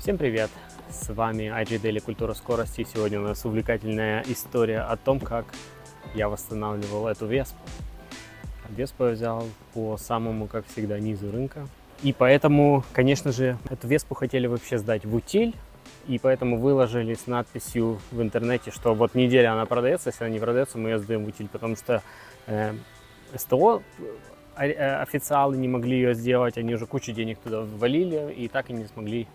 Всем привет! С вами IG Daily Культура Скорости. Сегодня у нас увлекательная история о том, как я восстанавливал эту веспу. Веспу я взял по самому, как всегда, низу рынка. И поэтому, конечно же, эту веспу хотели вообще сдать в утиль. И поэтому выложили с надписью в интернете, что вот неделя она продается, если она не продается, мы ее сдаем в утиль. Потому что СТО официалы не могли ее сделать, они уже кучу денег туда ввалили и так и не смогли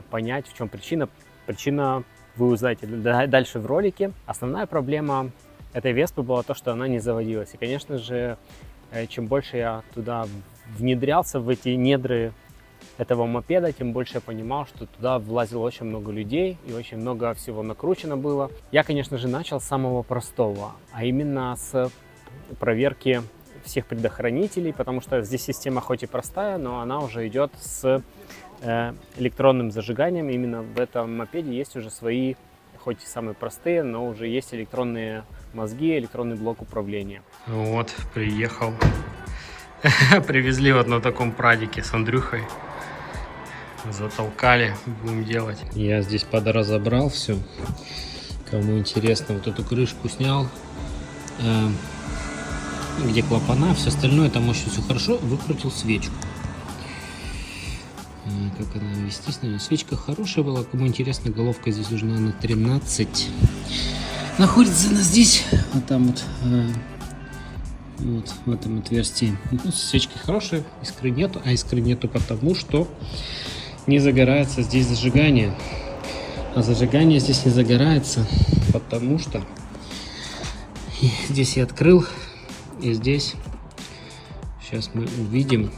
понять, в чем причина. Причина вы узнаете дальше в ролике. Основная проблема этой веспы была то, что она не заводилась. И, конечно же, чем больше я туда внедрялся, в эти недры этого мопеда, тем больше я понимал, что туда влазило очень много людей и очень много всего накручено было. Я, конечно же, начал с самого простого, а именно с проверки всех предохранителей, потому что здесь система хоть и простая, но она уже идет с электронным зажиганием. Именно в этом мопеде есть уже свои, хоть и самые простые, но уже есть электронные мозги, электронный блок управления. Вот, приехал. Привезли вот на таком прадике с Андрюхой. Затолкали, будем делать. Я здесь подразобрал все. Кому интересно, вот эту крышку снял. Где клапана, все остальное, там очень все хорошо. Выкрутил свечку. Как она вестись на нее. Свечка хорошая была, кому интересно, головка здесь уже, наверное, 13. Находится она здесь, вот там вот, вот в этом отверстии. Ну, свечки хорошие, искры нету, а искры нету потому, что не загорается здесь зажигание. А зажигание здесь не загорается, потому что здесь я открыл, и здесь сейчас мы увидим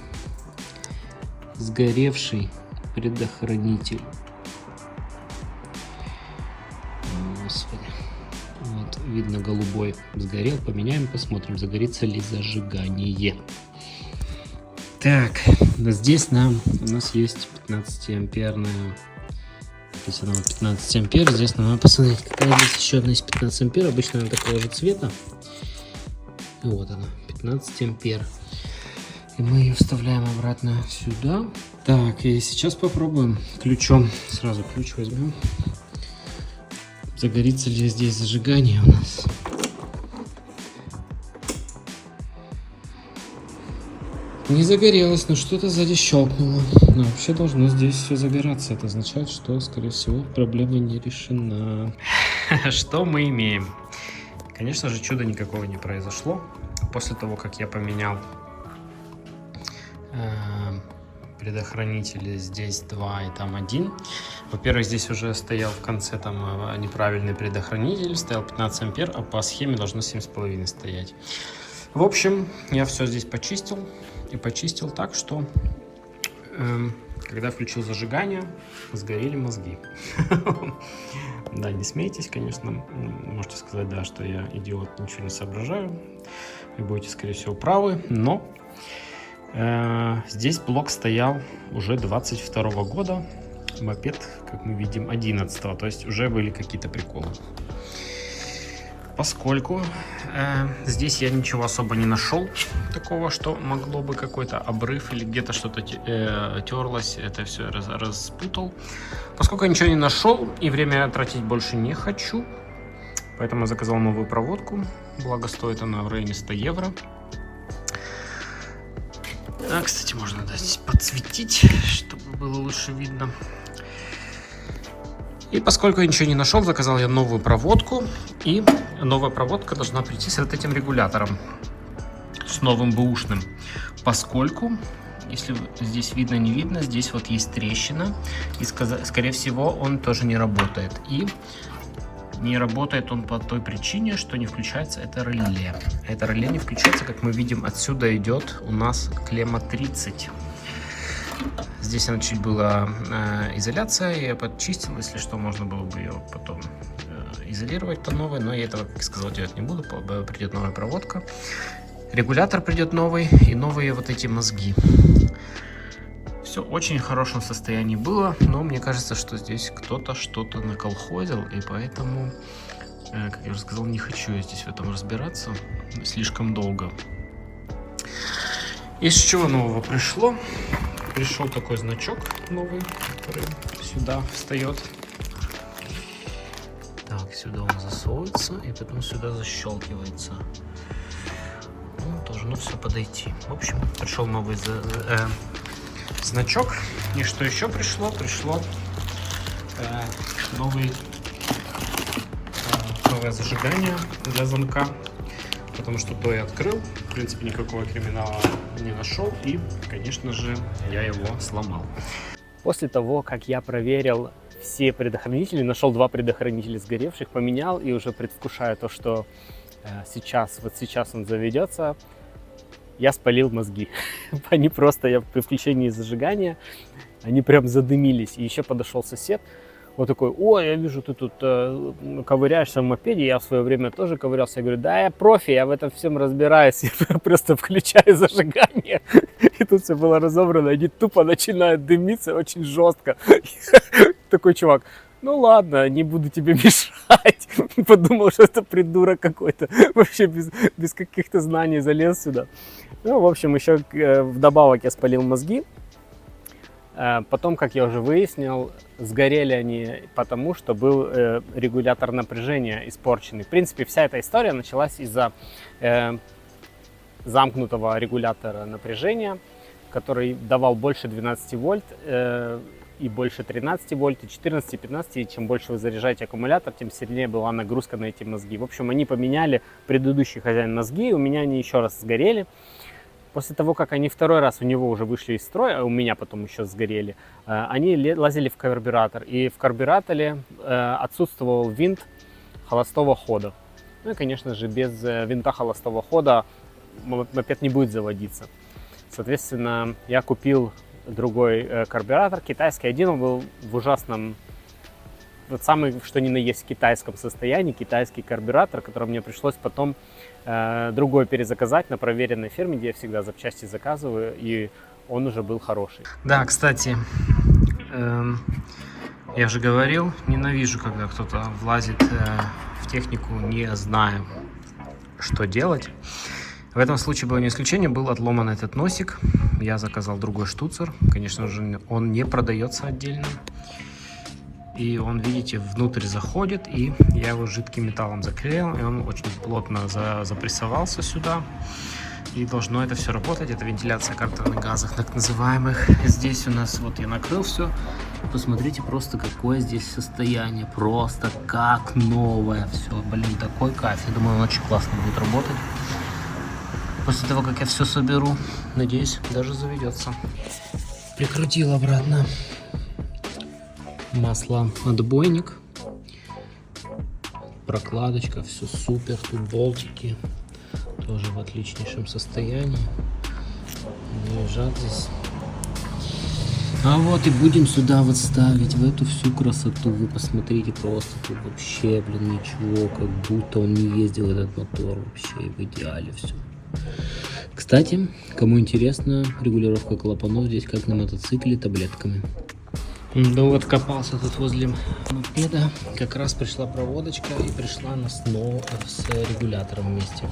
сгоревший предохранитель. Господи. Вот, видно, голубой сгорел. Поменяем, посмотрим, загорится ли зажигание. Так, здесь у нас есть 15-амперная. Здесь она 15 ампер. Здесь надо посмотреть, какая здесь еще одна есть 15 ампер. Обычно она такого же цвета. Вот она, 15 ампер. И мы ее вставляем обратно сюда. Так, и сейчас попробуем ключом. Сразу ключ возьмем. Загорится ли здесь зажигание у нас? Не загорелось, но что-то сзади щелкнуло. Но вообще должно здесь все загораться. Это означает, что, скорее всего, проблема не решена. Что мы имеем? Конечно же, чуда никакого не произошло. После того, как я поменял предохранители, здесь 2 и там 1. Во-первых, здесь уже стоял в конце там неправильный предохранитель, стоял 15 ампер, а по схеме должно 7,5 стоять. В общем, я все здесь почистил, и почистил так, что когда включил зажигание, сгорели мозги. Да, не смейтесь, конечно, можете сказать, да, что я идиот, ничего не соображаю. Вы будете, скорее всего, правы, но здесь блок стоял уже 22-го года, мопед, как мы видим, 11-го, то есть уже были какие-то приколы. Поскольку здесь я ничего особо не нашел такого, что могло бы какой-то обрыв или где-то что-то терлось, это все распутал. Поскольку я ничего не нашел и время тратить больше не хочу, поэтому я заказал новую проводку, благо стоит она в районе 100 евро. А, кстати, можно здесь подсветить, чтобы было лучше видно. И поскольку я ничего не нашел, заказал я новую проводку. И новая проводка должна прийти с вот этим регулятором, с новым бэушным. Поскольку, если здесь видно, не видно, здесь вот есть трещина. И, скорее всего, он тоже не работает. И не работает он по той причине, что не включается это реле. Это реле не включается, как мы видим, отсюда идет у нас клемма 30. Здесь она чуть была изоляция, я подчистил, если что, можно было бы ее потом изолировать по новой, но я этого, как сказал, делать не буду, придет новая проводка. Регулятор придет новый и новые вот эти мозги. Все в очень хорошем состоянии было, но мне кажется, что здесь кто-то что-то наколхозил, и поэтому, как я уже сказал, не хочу я здесь в этом разбираться слишком долго. Из чего нового пришло? Пришел такой значок новый. который сюда встает. Так, сюда он засовывается и потом сюда защелкивается. Ну, должно все подойти. В общем, пришел новый значок. И что еще пришло? Пришло новое зажигание для замка. Потому что то я открыл, в принципе, никакого криминала не нашел. И, конечно же, я его сломал. После того, как я проверил все предохранители, нашел 2 предохранителя сгоревших, поменял и уже предвкушая то, что сейчас он заведется, я спалил мозги. Они просто, я при включении зажигания, они прям задымились. И еще подошел сосед, вот такой: ой, я вижу, ты тут ковыряешься в мопеде, я в свое время тоже ковырялся. Я говорю: да, я профи, я в этом всем разбираюсь, я просто включаю зажигание. И тут все было разобрано, они тупо начинают дымиться очень жестко. Такой чувак: ну ладно, не буду тебе мешать. Подумал, что это придурок какой-то, вообще без каких-то знаний залез сюда. Ну, в общем, еще вдобавок я спалил мозги. Потом, как я уже выяснил, сгорели они потому, что был регулятор напряжения испорченный. В принципе, вся эта история началась из-за замкнутого регулятора напряжения, который давал больше 12 вольт и больше 13 вольт, и 14, и 15. И чем больше вы заряжаете аккумулятор, тем сильнее была нагрузка на эти мозги. В общем, они поменяли предыдущий хозяин мозги, и у меня они еще раз сгорели. После того, как они второй раз у него уже вышли из строя, а у меня потом еще сгорели, они лазили в карбюратор. И в карбюраторе отсутствовал винт холостого хода. Ну и, конечно же, без винта холостого хода мопед не будет заводиться. Соответственно, я купил другой карбюратор, китайский. Один он был в ужасном, вот самый что ни на есть в китайском состоянии, китайский карбюратор, который мне пришлось потом другой перезаказать на проверенной фирме, где я всегда запчасти заказываю, и он уже был хороший. Да, кстати, я же говорил, ненавижу, когда кто-то влазит в технику, не зная, что делать. В этом случае было не исключение, был отломан этот носик. Я заказал другой штуцер. Конечно же, он не продается отдельно. И он, видите, внутрь заходит, и я его жидким металлом заклеил, и он очень плотно запрессовался сюда. И должно это все работать. Это вентиляция картерных газов, так называемых. Здесь у нас, вот я накрыл все. Посмотрите просто, какое здесь состояние. Просто как новое все. Блин, такой кайф. Я думаю, он очень классно будет работать. После того, как я все соберу, надеюсь, даже заведется. Прикрутил обратно маслоотбойник. Прокладочка, все супер. Тут болтики тоже в отличнейшем состоянии. Лежат здесь. А вот и будем сюда вот ставить, в эту всю красоту. Вы посмотрите, просто тут вообще, блин, ничего, как будто он не ездил этот мотор. Вообще в идеале все. Кстати, кому интересно, регулировка клапанов здесь как на мотоцикле таблетками. Ну вот копался тут возле мопеда, как раз пришла проводочка и пришла она снова с регулятором вместе.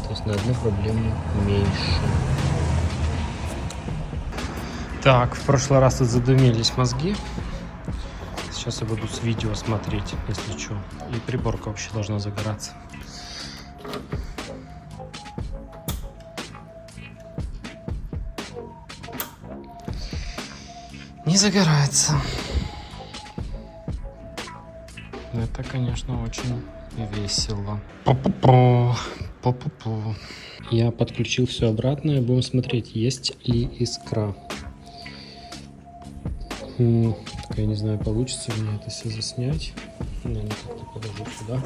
То есть на одну проблему меньше. Так, в прошлый раз тут задымились мозги. Сейчас я буду с видео смотреть, если что. И приборка вообще должна загораться. Не загорается. Это, конечно, очень весело. По-по-по. Я подключил все обратно и будем смотреть, есть ли искра. Я не знаю, получится ли мне это все заснять. Надо как-то положить сюда.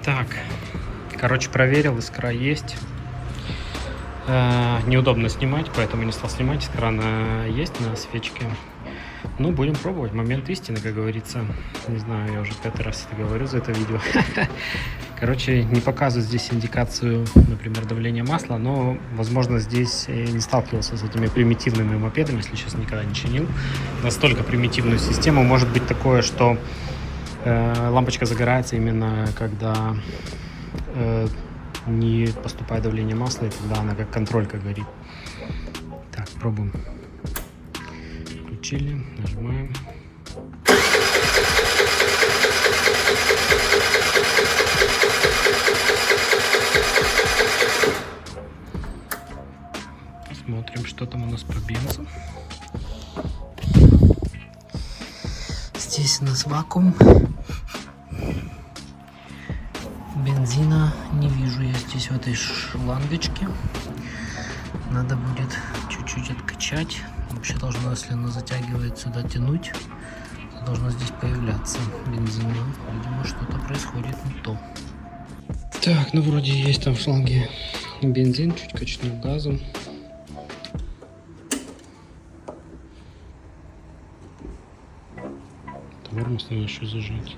Так. Короче, проверил, искра есть. Неудобно снимать, поэтому не стал снимать. Искра есть на свечке. Ну, будем пробовать. Момент истины, как говорится. Не знаю, я уже 5-й раз это говорю за это видео. Короче, не показываю здесь индикацию, например, давления масла, но, возможно, здесь не сталкивался с этими примитивными мопедами, если честно, никогда не чинил. Настолько примитивную систему. Может быть такое, что лампочка загорается именно когда не поступает давление масла, и тогда она как контролька горит. Так, пробуем. Включили, нажимаем. Смотрим, что там у нас по бензу. Здесь у нас вакуум. Бензина не вижу я здесь в этой шлангочке. Надо будет чуть-чуть откачать. Вообще должно, если оно затягивает, сюда тянуть, то должно здесь появляться бензин. Видимо, что-то происходит не то. Так, ну вроде есть там в шланге бензин, чуть качнул газом. Тормоз надо еще зажать.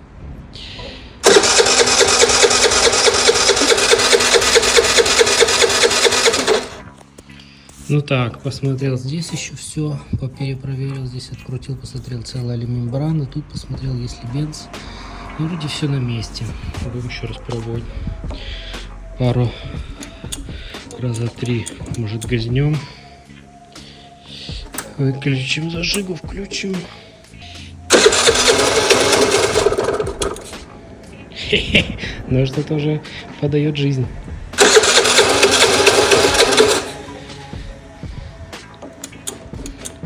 Ну так, посмотрел здесь еще все, перепроверил, здесь открутил, посмотрел, целая ли мембрана, тут посмотрел, есть ли бенз. Ну, вроде все на месте. Будем еще раз пробовать. Пару раза 3, может, газнем. Выключим зажигу, включим. Ну что-то уже подает жизнь.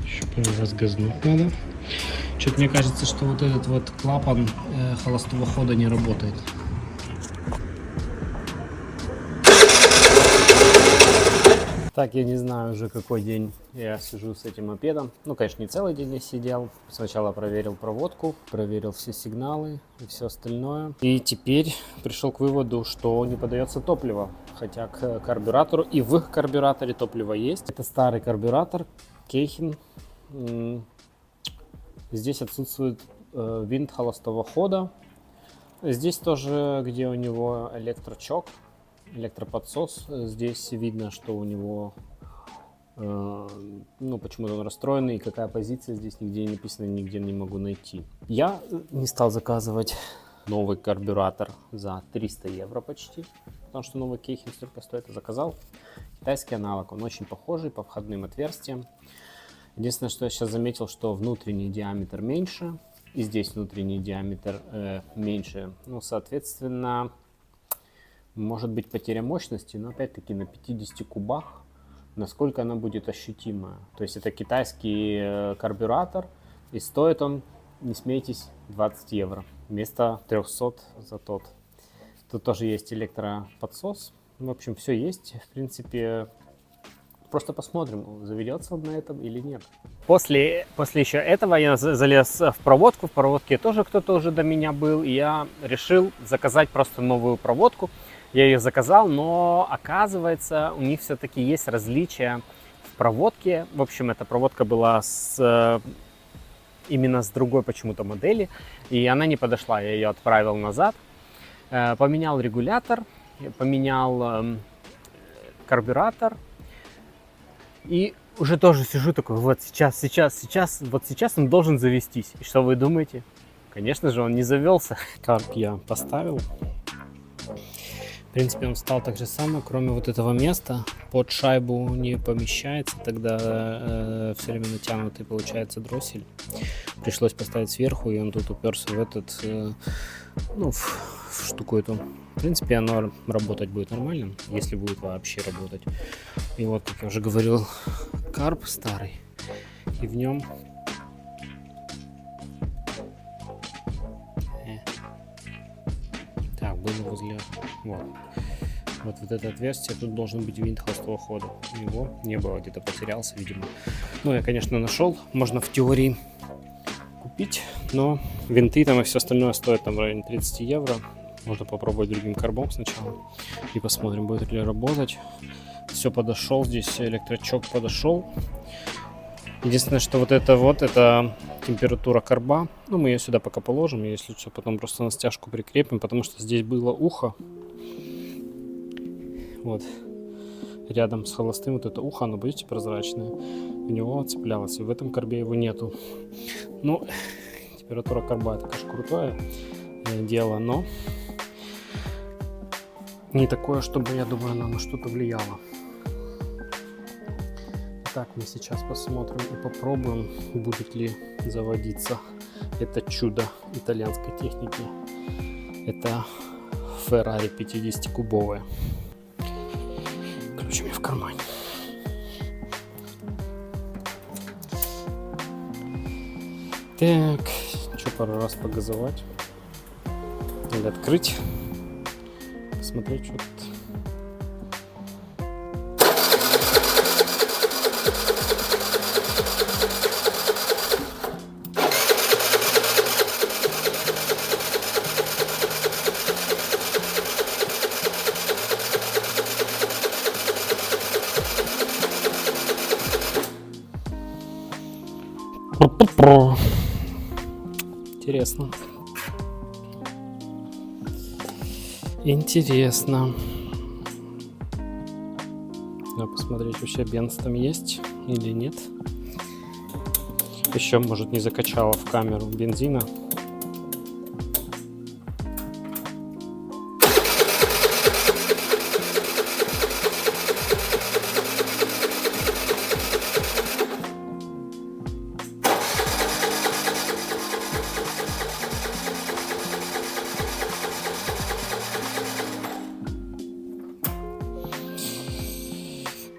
Еще пару раз газнуть надо. Что-то мне кажется, что вот этот вот клапан холостого хода не работает. Так, я не знаю уже какой день я сижу с этим мопедом. Ну, конечно, не целый день я сидел. Сначала проверил проводку, проверил все сигналы и все остальное. И теперь пришел к выводу, что не подается топливо. Хотя к карбюратору и в карбюраторе топливо есть. Это старый карбюратор Кейхен. Здесь отсутствует винт холостого хода. Здесь тоже, где у него электрочок, электроподсос, здесь видно, что у него, ну, почему-то он расстроенный, и какая позиция здесь нигде не написано, нигде не могу найти. Я не стал заказывать новый карбюратор за 300 евро почти, потому что новый Кейхен столько стоит. Я заказал китайский аналог, он очень похожий по входным отверстиям. Единственное, что я сейчас заметил, что внутренний диаметр меньше, и здесь внутренний диаметр меньше. Ну, соответственно, может быть потеря мощности, но опять-таки на 50 кубах, насколько она будет ощутимая. То есть это китайский карбюратор, и стоит он, не смейтесь, 20 евро вместо 300 за тот. Тут тоже есть электроподсос. В общем, все есть, в принципе. Просто посмотрим, заведется он на этом или нет. После еще этого я залез в проводку. В проводке тоже кто-то уже до меня был. И я решил заказать просто новую проводку. Я ее заказал, но оказывается, у них все-таки есть различия в проводке. В общем, эта проводка была именно с другой почему-то модели. И она не подошла. Я ее отправил назад. Поменял регулятор, поменял карбюратор. И уже тоже сижу такой, вот сейчас он должен завестись. И что вы думаете? Конечно же, он не завелся. Карп я поставил. В принципе, он стал так же самое, кроме вот этого места. Под шайбу не помещается, тогда все время натянутый получается дроссель. Пришлось поставить сверху, и он тут уперся в этот, ну, в штуку эту. В принципе, оно работать будет нормально, если будет вообще работать. И вот, как я уже говорил, карп старый, и в нем так, было возле вот это отверстие, тут должен быть винт холостого хода. Его не было, где-то потерялся, видимо. Ну, я, конечно, нашел, можно в теории купить, но винты там и все остальное стоит там в районе 30 евро. Можно попробовать другим карбом сначала и посмотрим, будет ли работать. Все подошел, здесь электрочок подошел. Единственное, что вот это температура карба. Ну, мы ее сюда пока положим, если что, потом просто на стяжку прикрепим, потому что здесь было ухо. Вот. Рядом с холостым вот это ухо, оно, видите, прозрачное. В него цеплялось, и в этом карбе его нету. Ну, температура карба — это, конечно, крутое дело, но не такое, чтобы, я думаю, оно на что-то влияло. Итак, мы сейчас посмотрим и попробуем, будет ли заводиться это чудо итальянской техники. Это Ferrari 50-кубовая. Ключ у меня в кармане. Так, что, пару раз погазовать или открыть, посмотреть, что тут. Интересно. Интересно. Надо посмотреть, вообще бенз там есть или нет. Еще, может, не закачала в камеру бензина.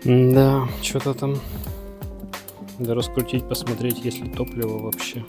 Да, что-то там надо раскрутить, посмотреть, есть ли топливо вообще.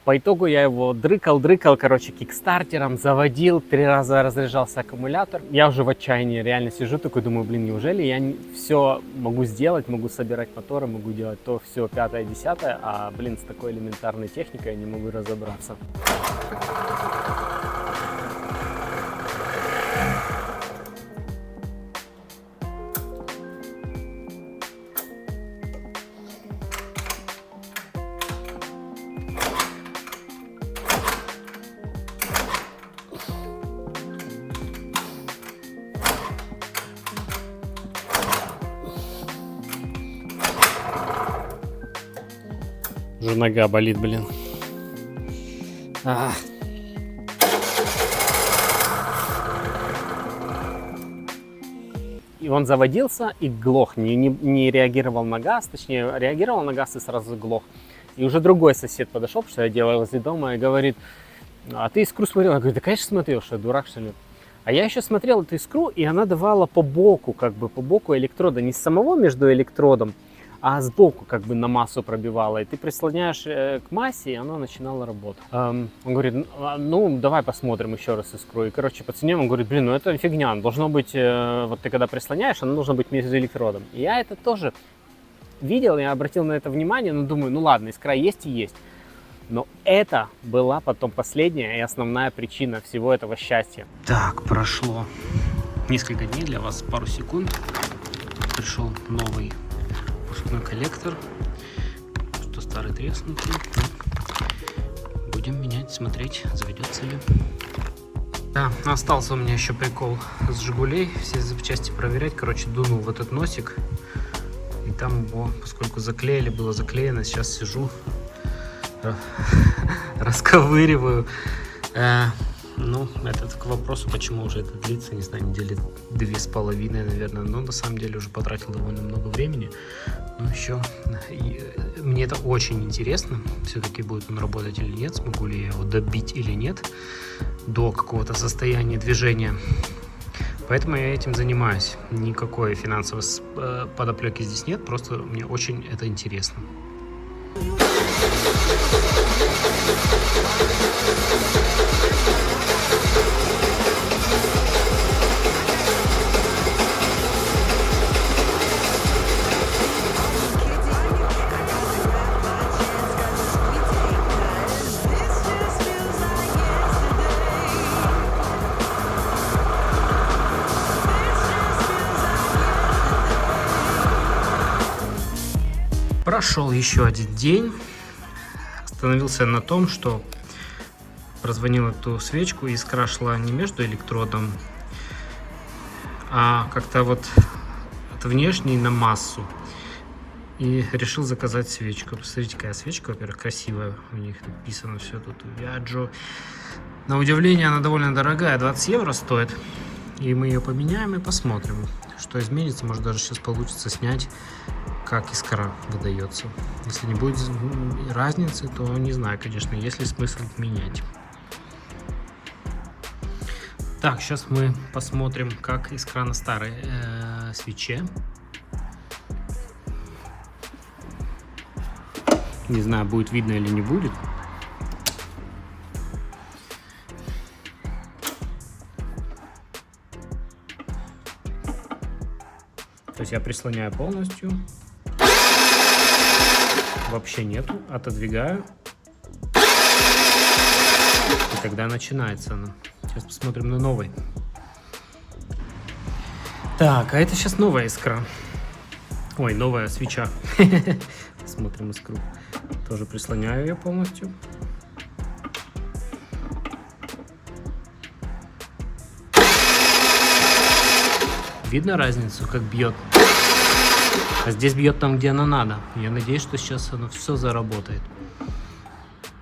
По итогу я его дрыкал, короче, кикстартером, заводил, 3 раза разряжался аккумулятор. Я уже в отчаянии реально сижу, такой думаю, блин, неужели я все могу сделать, могу собирать моторы, могу делать то, все, 5-е, 10-е, а, блин, с такой элементарной техникой я не могу разобраться. Уже нога болит, блин. И он заводился и глох, не реагировал на газ, точнее реагировал на газ и сразу глох. И уже другой сосед подошел, потому что я делал возле дома, и говорит: а ты искру смотрел? Я говорю: да, конечно, смотрел, что я дурак, что ли? А я еще смотрел эту искру, и она давала по боку, как бы по боку электрода, не с самого между электродом, а сбоку как бы на массу пробивала. И ты прислоняешь к массе, и она начинала работать. Он говорит: ну давай посмотрим еще раз искру. И, короче, по цене он говорит: блин, ну это фигня, должно быть, вот ты когда прислоняешь, она должна быть между электродом. И я это тоже видел, я обратил на это внимание, но думаю, ну ладно, искра есть и есть. Но это была потом последняя и основная причина всего этого счастья. Так, прошло несколько дней, для вас пару секунд. Пришел новый пускной коллектор, что старый треснутый. Будем менять, смотреть, заведется ли. Да, остался у меня еще прикол с Жигулей, все запчасти проверять. Короче, дунул в этот носик, и там его, поскольку заклеили, было заклеено, сейчас сижу, расковыриваю. Ну, это к вопросу, почему уже это длится, не знаю, недели 2,5, наверное. Но на самом деле уже потратил довольно много времени. Но еще мне это очень интересно, все-таки будет он работать или нет, смогу ли я его добить или нет до какого-то состояния движения. Поэтому я этим занимаюсь. Никакой финансовой подоплеки здесь нет, просто мне очень это интересно. Прошел еще один день. Остановился на том, что прозвонил эту свечку, и искра шла не между электродом, а как-то вот от внешней на массу. И решил заказать свечку. Посмотрите, какая свечка, во-первых, красивая. У них написано все тут Viaggio. На удивление, она довольно дорогая, 20 евро стоит. И мы ее поменяем и посмотрим, что изменится. Может, даже сейчас получится снять, как искра выдается. Если не будет разницы, то не знаю, конечно, есть ли смысл менять. Так, сейчас мы посмотрим, как искра на старой свече. Не знаю, будет видно или не будет. То есть я прислоняю полностью. Вообще нету. Отодвигаю. И тогда начинается она. Сейчас посмотрим на новый. Так, а это сейчас новая искра. Ой, новая свеча. Смотрим искру. Тоже прислоняю ее полностью. Видно разницу, как бьет? А здесь бьет там, где оно надо. Я надеюсь, что сейчас оно все заработает.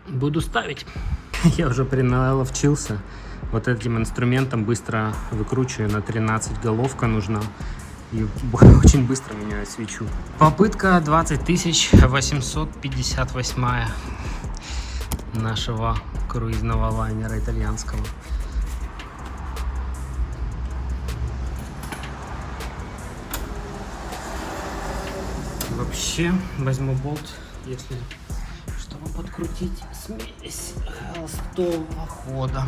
Буду ставить. Я уже приналовчился. Вот этим инструментом быстро выкручиваю. На 13 головка нужна. И очень быстро меняю свечу. Попытка 20858 нашего круизного лайнера итальянского. Вообще возьму болт, если чтобы подкрутить смесь холостого хода.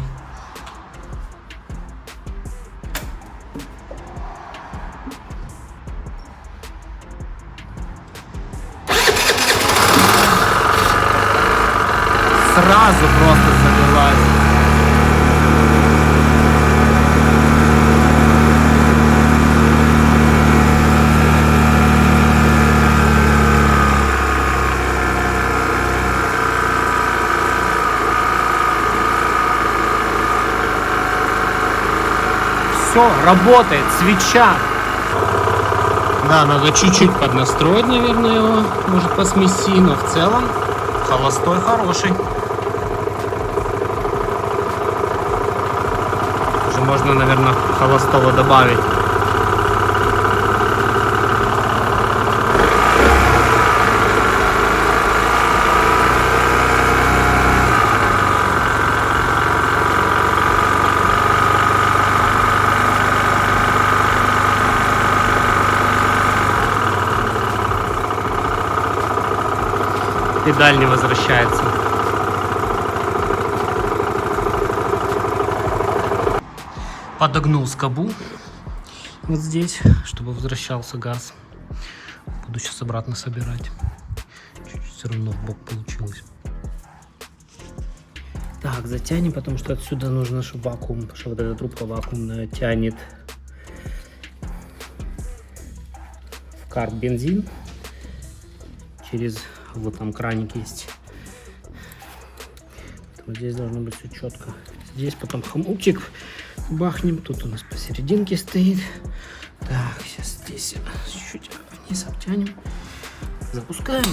Сразу просто завелась. Все, работает, свеча. Да, надо чуть-чуть поднастроить, наверное, его, может, по смеси, но в целом холостой хороший. Уже можно, наверное, холостого добавить. Педаль не возвращается. Подогнул скобу вот здесь, чтобы возвращался газ. Буду сейчас обратно собирать. Чуть-чуть все равно в бок получилось. Так, затянем, потому что отсюда нужно, чтобы вакуум, потому что вот эта трубка вакуумная тянет в карт бензин через вот там краник есть. Вот здесь должно быть все четко. Здесь потом хомутик бахнем. Тут у нас посерединке стоит. Так, сейчас здесь чуть-чуть вниз обтянем. Запускаем.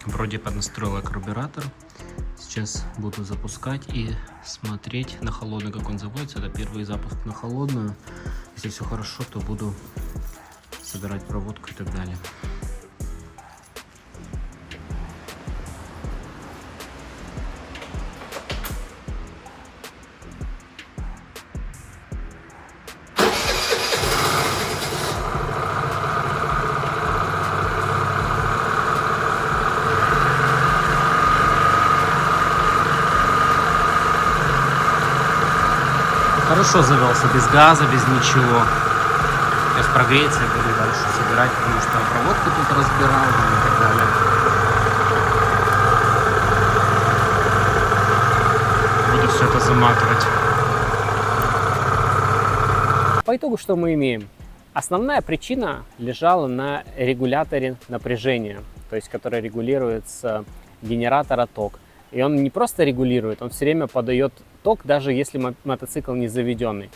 Вроде поднастроила карбюратор. Сейчас буду запускать и смотреть на холодную, как он заводится. Это первый запуск на холодную. Если все хорошо, то буду собирать проводку и так далее. Хорошо завелся, без газа, без ничего. Сейчас прогреется и буду дальше собирать, потому что проводку тут разбирал и так далее. Буду все это заматывать. По итогу что мы имеем? Основная причина лежала на регуляторе напряжения, то есть который регулирует с генератора ток. И он не просто регулирует, он все время подает ток, даже если мотоцикл не заведенный.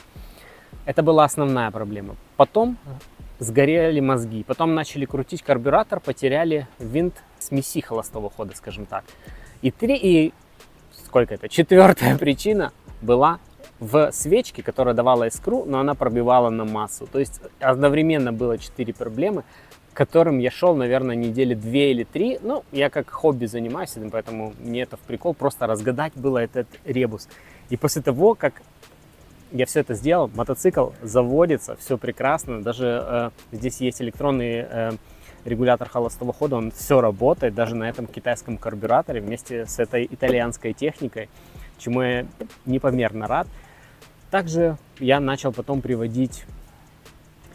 Это была основная проблема. Потом сгорели мозги, потом начали крутить карбюратор, потеряли винт смеси холостого хода, скажем так. Четвертая причина была в свечке, которая давала искру, но она пробивала на массу. То есть одновременно было 4 проблемы, к которым я шел, наверное, недели 2 или 3. Ну, я как хобби занимаюсь этим, поэтому мне это в прикол просто разгадать было этот ребус. И после того, как я все это сделал, мотоцикл заводится, все прекрасно. Даже здесь есть электронный регулятор холостого хода, он все работает, даже на этом китайском карбюраторе вместе с этой итальянской техникой, чему я непомерно рад. Также я начал потом приводить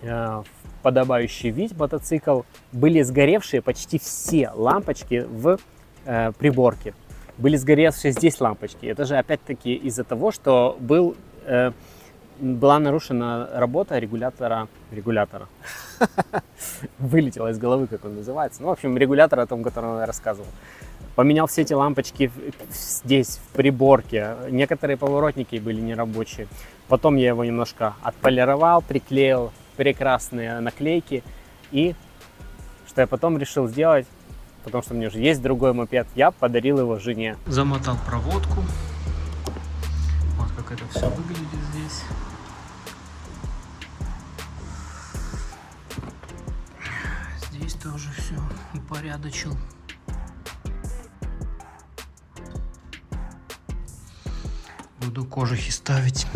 в подобающий вид мотоцикл. Были сгоревшие почти все лампочки в приборке. Были сгоревшие здесь лампочки. Это же опять-таки из-за того, что была нарушена работа регулятора. Вылетело из головы, как он называется. Ну, в общем, регулятор, о том, котором я рассказывал. Поменял все эти лампочки здесь, в приборке. Некоторые поворотники были нерабочие. Потом я его немножко отполировал, приклеил прекрасные наклейки. И что я потом решил сделать, потому что у меня уже есть другой мопед, я подарил его жене. Замотал проводку. Вот как это все выглядит здесь. Здесь тоже все упорядочил. Буду кожухи ставить.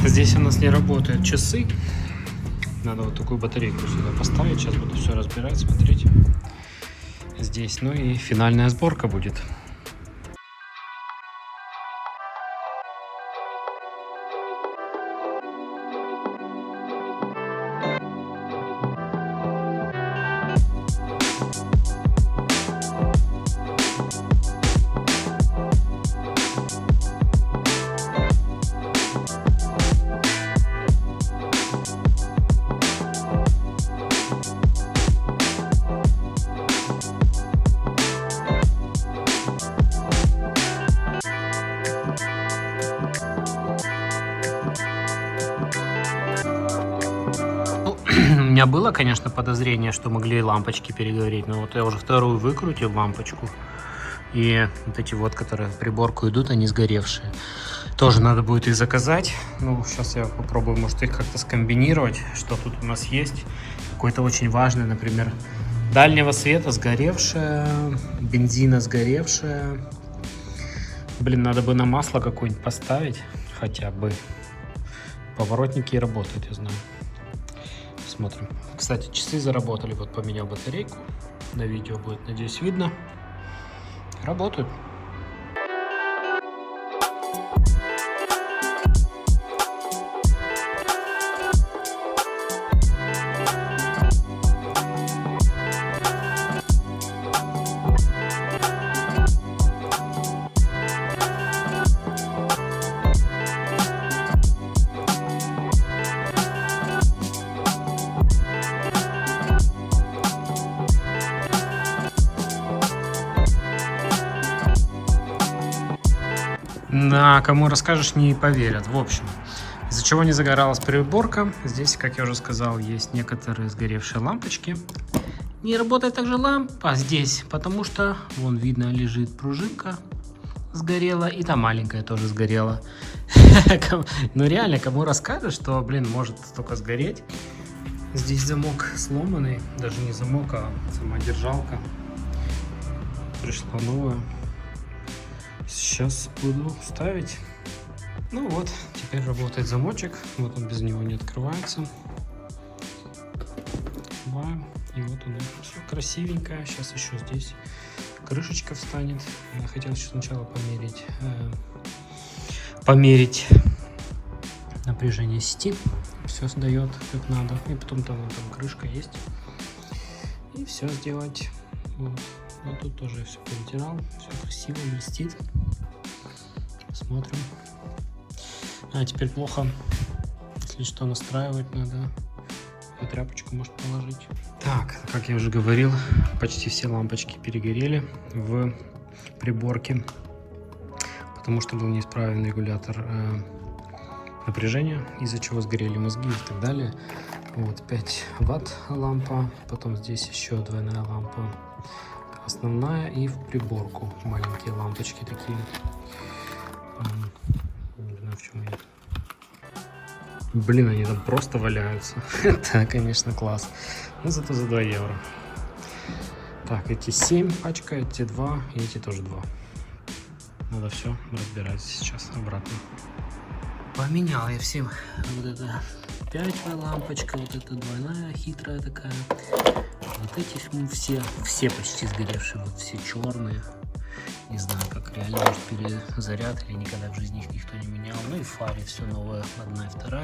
Здесь у нас не работают часы. Надо вот такую батарейку сюда поставить. Сейчас буду все разбирать, смотреть. Здесь. Ну и финальная сборка будет. У меня было, конечно, подозрение, что могли лампочки перегореть, но вот я уже вторую выкрутил лампочку. И вот эти вот, которые в приборку идут, они сгоревшие. Тоже надо будет их заказать. Ну, сейчас я попробую, может, их как-то скомбинировать. Что тут у нас есть? Какой-то очень важный, например, дальнего света сгоревшая, бензина сгоревшая. Блин, надо бы на масло какое-нибудь поставить хотя бы. Поворотники работают, я знаю. Посмотрим. Кстати, часы заработали. Вот поменял батарейку. На видео будет, надеюсь, видно. Работают. Да, кому расскажешь, не поверят. В общем, из-за чего не загоралась приборка. Здесь, как я уже сказал, есть некоторые сгоревшие лампочки. Не работает также лампа здесь, потому что, вон видно, лежит пружинка, сгорела, и та маленькая тоже сгорела. Ну реально, кому расскажешь, что, блин, может столько сгореть. Здесь замок сломанный, даже не замок, а сама держалка. Пришла новая. Сейчас буду ставить. Ну вот, теперь работает замочек. Вот он без него не открывается. Открываем. И вот он. Все красивенькое. Сейчас еще здесь крышечка встанет. Я хотел еще сначала померить напряжение сети. Все сдает как надо. И потом там крышка есть. И все сделать. Вот. Вот тут тоже все повытирал, все красиво, блестит. Смотрим. А теперь плохо, если что настраивать надо. Тряпочку может положить. Так, как я уже говорил, почти все лампочки перегорели в приборке, потому что был неисправен регулятор напряжения, из-за чего сгорели мозги и так далее. Вот 5 ватт лампа, потом здесь еще двойная лампа. Основная и в приборку маленькие лампочки такие. Не знаю, в чем они. Блин, они там просто валяются. Это, конечно, класс. Но зато за 2 евро. Так, эти 7 пачка, эти 2 и эти тоже 2. Надо все разбирать сейчас обратно. Поменял я всем. Вот это 5-я лампочка, вот эта двойная, хитрая такая. Вот эти все почти сгоревшие, вот все черные. Не знаю, как реально, может, перезаряд, или никогда в жизни их никто не менял. Ну и в фаре все новое, 1 и 2.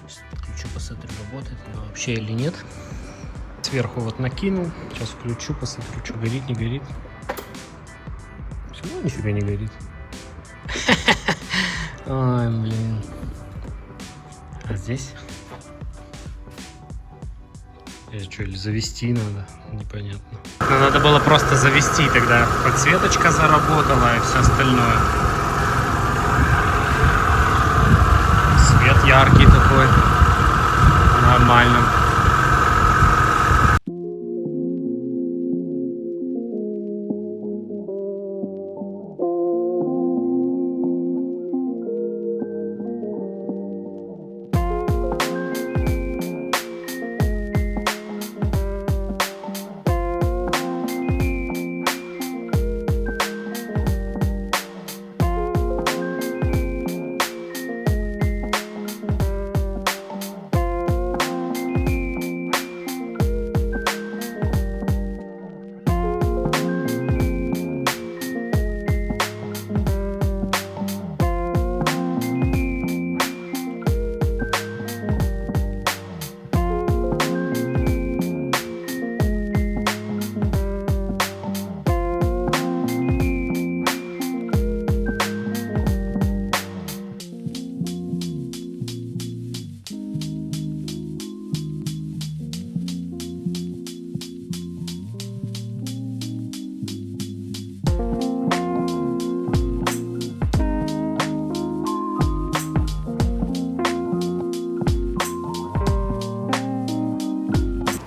Сейчас подключу, посмотрю, работает она вообще или нет. Сверху вот накинул. Сейчас включу, посмотрю, что горит, не горит. Все равно нифига не горит. Ой, блин. А здесь? Что, или завести надо? Непонятно. Но надо было просто завести, тогда подсветочка заработала и все остальное. Свет яркий такой. Нормально.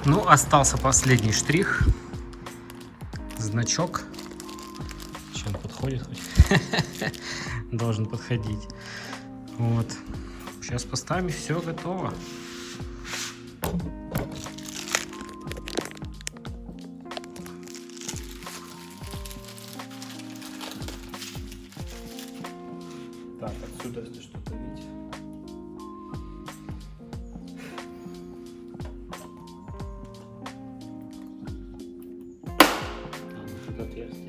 Ну, остался последний штрих. Значок. Чем подходит хоть? Должен подходить. Вот. Сейчас поставим, и все готово. Так, отсюда, если что-то видите. отверстие.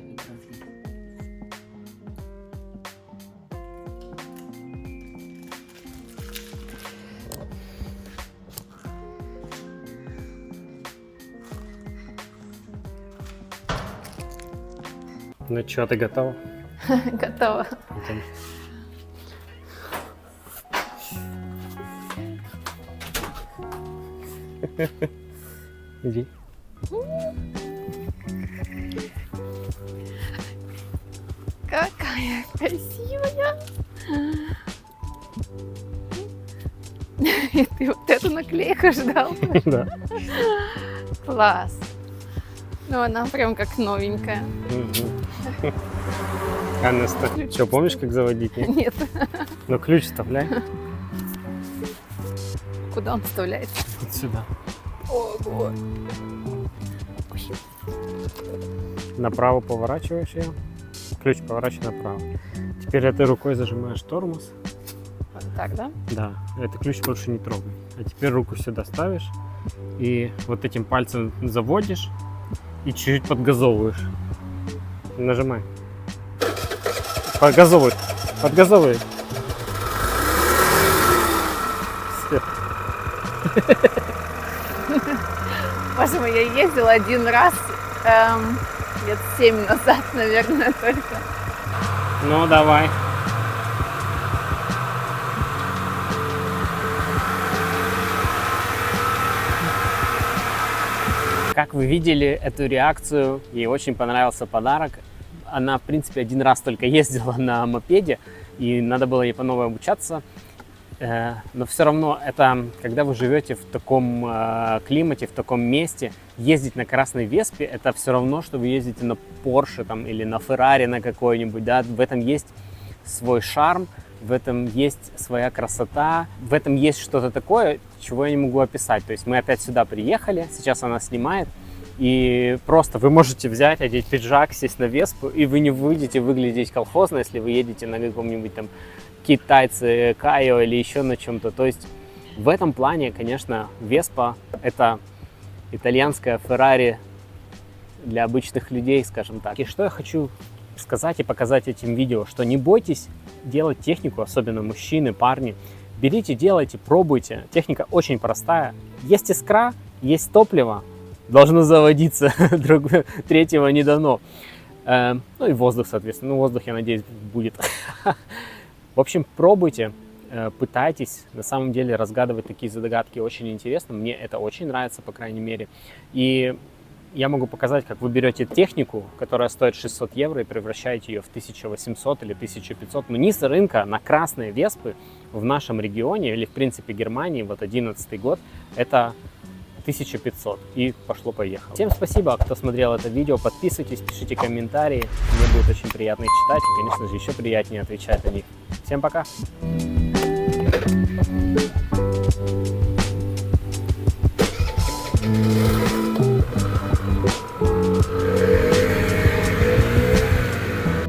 Ну что, ты готова? Готова. Иди. Какая красивая. И ты вот эту наклейку ждал? Да. Класс. Ну, она прям как новенькая. Анна, что, помнишь, как заводить? Нет? Нет. Ну, ключ вставляй. Куда он вставляется? Вот сюда. Ого. Направо поворачиваешь ее. Ключ поворачивай направо. Теперь этой рукой зажимаешь тормоз. Вот так, да? Да, это ключ больше не трогай. А теперь руку сюда ставишь и вот этим пальцем заводишь и чуть-чуть подгазовываешь. Нажимай. Подгазовывай. Подгазовывай. Все. Боже мой, я ездила один раз, лет 7 назад, наверное, только. Ну, давай. Как вы видели эту реакцию, ей очень понравился подарок. Она, в принципе, один раз только ездила на мопеде, и надо было ей по-новому обучаться. Но все равно это, когда вы живете в таком климате, в таком месте, ездить на красной Веспе, это все равно, что вы ездите на Порше там, или на Феррари на какой-нибудь. Да? В этом есть свой шарм, в этом есть своя красота, в этом есть что-то такое, чего я не могу описать. То есть мы опять сюда приехали, сейчас она снимает, и просто вы можете взять, одеть пиджак, сесть на Веспу, и вы не будете выглядеть колхозно, если вы едете на каком-нибудь там китайце, Кайо или еще на чем-то. То есть в этом плане, конечно, Веспа — это итальянская Феррари для обычных людей, скажем так. И что я хочу сказать и показать этим видео, что не бойтесь делать технику, особенно мужчины, парни. Берите, делайте, пробуйте. Техника очень простая. Есть искра, есть топливо, должно заводиться, третьего не дано. Ну и воздух, соответственно. Ну, воздух, я надеюсь, будет. В общем, пробуйте, пытайтесь. На самом деле разгадывать такие загадки очень интересно. Мне это очень нравится, по крайней мере. И я могу показать, как вы берете технику, которая стоит 600 евро, и превращаете ее в 1800 или 1500. Но низ рынка на красные Веспы в нашем регионе, или в принципе Германии, вот 11 год, это 1500. И пошло-поехало. Всем спасибо, кто смотрел это видео. Подписывайтесь, пишите комментарии. Мне будет очень приятно их читать. И, конечно же, еще приятнее отвечать на них. Всем пока!